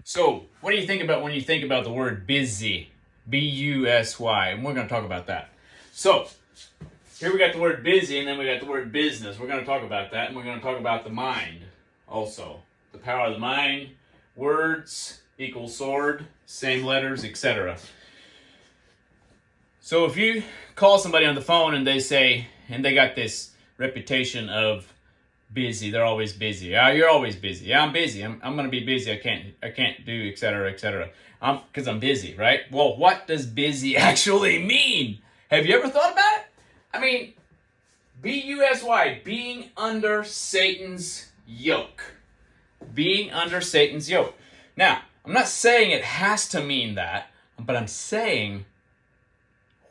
So, what do you think about when you think about the word busy? B-U-S-Y, and we're going to talk about that. So, here we got the word busy, and then we got the word business. We're going to talk about that, and we're going to talk about the mind also. The power of the mind, words equal sword, same letters, etc. So, if you call somebody on the phone and they say, and they got this reputation of busy, they're always busy. Yeah, you're always busy. Yeah, I'm busy. I'm going to be busy. I can't do, etc., etc. Because I'm busy, right? Well, what does busy actually mean? Have you ever thought about it? I mean, B-U-S-Y, being under Satan's yoke. Being under Satan's yoke. Now, I'm not saying it has to mean that, but I'm saying,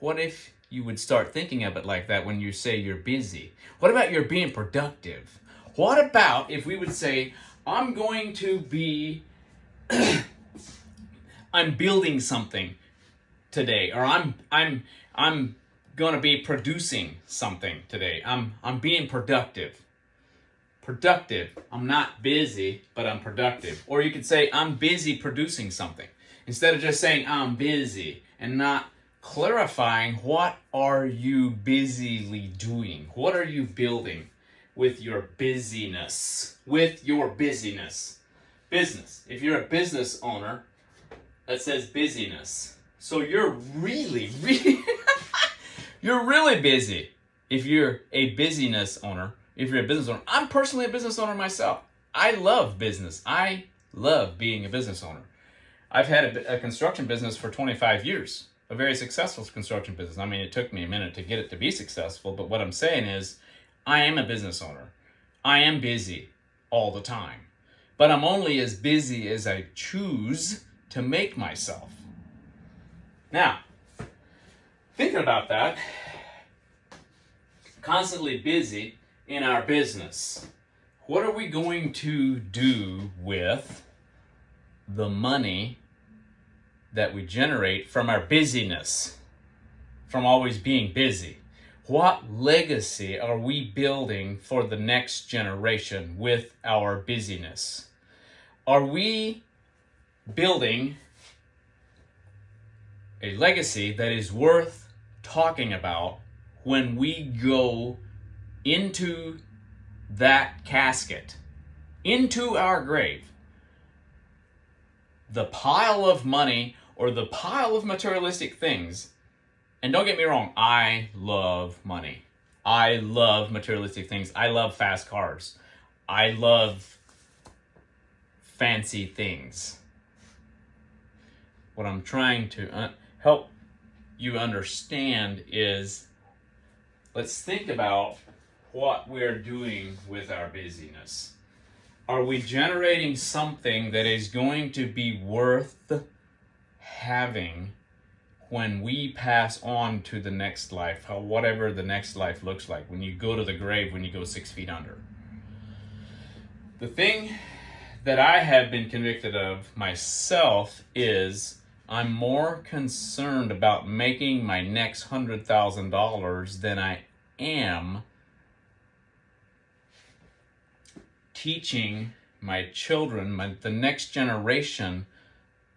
what if you would start thinking of it like that when you say you're busy? What about you're being productive? What about if we would say, I'm going to be, I'm building something today, or I'm going to be producing something today. I'm being productive. Productive. I'm not busy, but I'm productive. Or you could say, I'm busy producing something. Instead of just saying, I'm busy, and not clarifying, what are you busily doing? What are you building with your busyness? With your busyness. Business. If you're a business owner, that says busyness. So you're really you're really busy if you're a busyness owner. If you're a business owner. I'm personally a business owner myself. I love business. I love being a business owner. I've had a construction business for 25 years. A very successful construction business. I mean, it took me a minute to get it to be successful, but what I'm saying is, I am a business owner. I am busy all the time. But I'm only as busy as I choose to make myself. Now, thinking about that, constantly busy in our business, what are we going to do with the money that we generate from our busyness, from always being busy? What legacy are we building for the next generation with our busyness? Are we building a legacy that is worth talking about when we go into that casket, into our grave? The pile of money or the pile of materialistic things. And don't get me wrong, I love money. I love materialistic things. I love fast cars. I love fancy things. What I'm trying to help you understand is, let's think about what we're doing with our busyness. Are we generating something that is going to be worth having when we pass on to the next life, whatever the next life looks like, when you go to the grave, when you go 6 feet under? The thing that I have been convicted of myself is, I'm more concerned about making my next $100,000 than I am teaching my children, the next generation,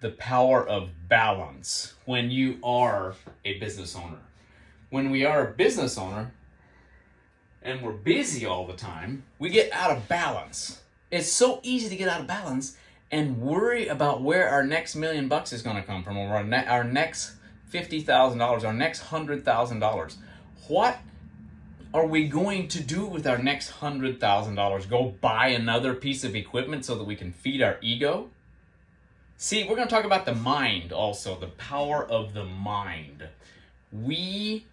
the power of balance when you are a business owner. When we are a business owner and we're busy all the time, we get out of balance. It's so easy to get out of balance and worry about where our next $1,000,000 is going to come from, or our next $50,000, our next $100,000. What are we going to do with our next $100,000? Go buy another piece of equipment so that we can feed our ego? See, we're going to talk about the mind also, the power of the mind. We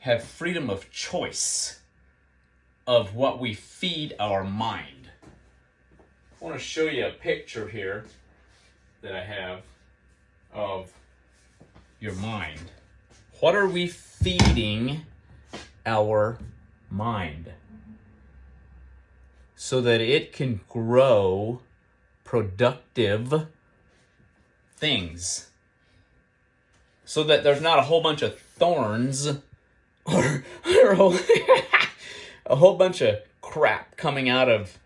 have freedom of choice of what we feed our mind. I want to show you a picture here that I have of your mind. What are we feeding our mind so that it can grow productive things, so that there's not a whole bunch of thorns or a whole bunch of crap coming out of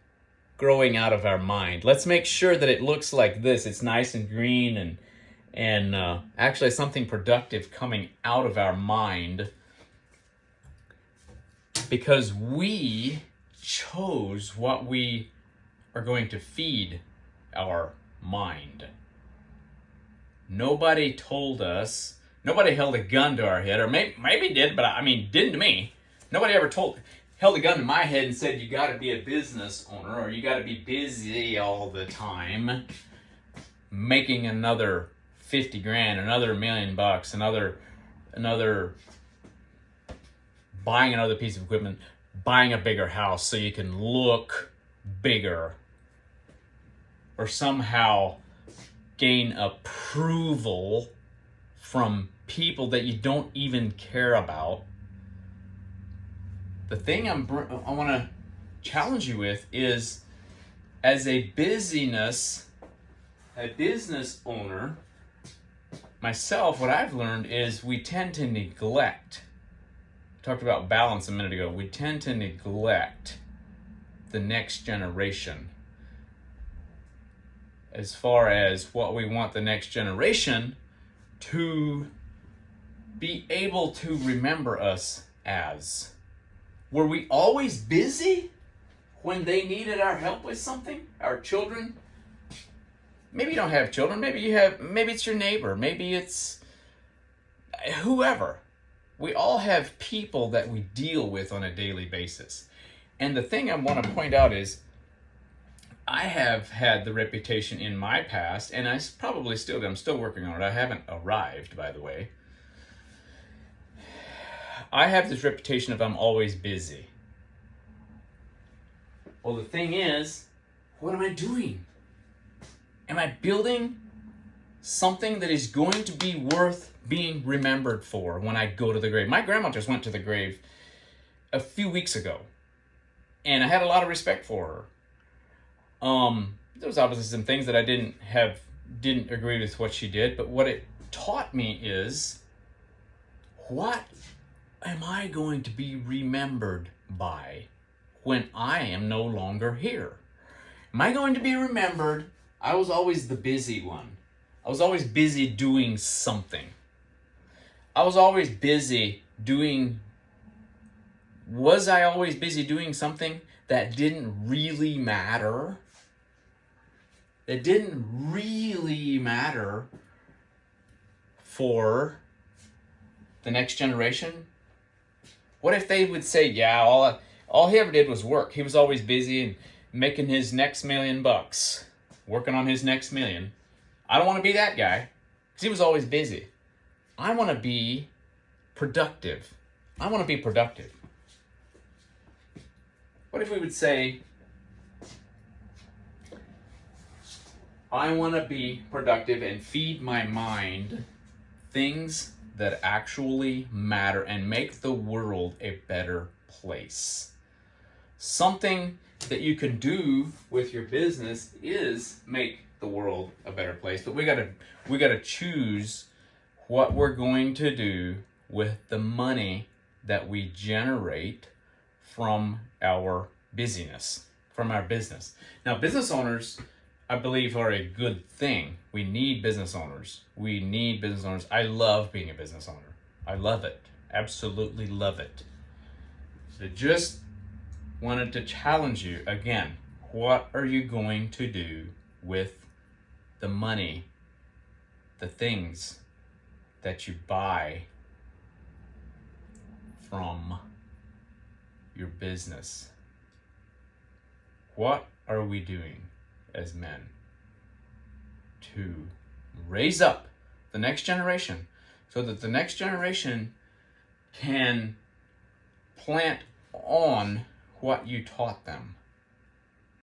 growing out of our mind. Let's make sure that it looks like this. It's nice and green and actually something productive coming out of our mind, because we chose what we are going to feed our mind. Nobody told us, nobody held a gun to our head, or maybe did, but I mean, didn't to me. Nobody ever held a gun to my head and said, you got to be a business owner, or you got to be busy all the time, making another 50 grand, another $1 million, another buying another piece of equipment, buying a bigger house so you can look bigger, or somehow gain approval from people that you don't even care about. The thing I want to challenge you with is, as a business owner, myself, what I've learned is we tend to neglect. I talked about balance a minute ago. We tend to neglect the next generation as far as what we want the next generation to be able to remember us as. Were we always busy when they needed our help with something? Our children? Maybe you don't have children. Maybe it's your neighbor. Maybe it's whoever. We all have people that we deal with on a daily basis. And the thing I want to point out is, I have had the reputation in my past, and I probably still do. I'm still working on it. I haven't arrived, by the way. I have this reputation of I'm always busy. Well, the thing is, what am I doing? Am I building something that is going to be worth being remembered for when I go to the grave? My grandma just went to the grave a few weeks ago, and I had a lot of respect for her. There was obviously some things that I didn't agree with what she did, but what it taught me is, what am I going to be remembered by when I am no longer here? Am I going to be remembered? I was always the busy one. I was always busy doing something. Was I always busy doing something that didn't really matter? That didn't really matter for the next generation? What if they would say, yeah, all he ever did was work. He was always busy and making his next $1 million, working on his next million. I don't want to be that guy, because he was always busy. I want to be productive. What if we would say, I want to be productive and feed my mind things that actually matter and make the world a better place. Something that you can do with your business is make the world a better place, but we got to choose what we're going to do with the money that we generate from our busyness, from our business. Now, business owners, I believe, are a good thing. We need business owners. I love being a business owner. I love it. Absolutely love it. So just wanted to challenge you again. What are you going to do with the money, the things that you buy from your business? What are we doing as men to raise up the next generation so that the next generation can plant on what you taught them?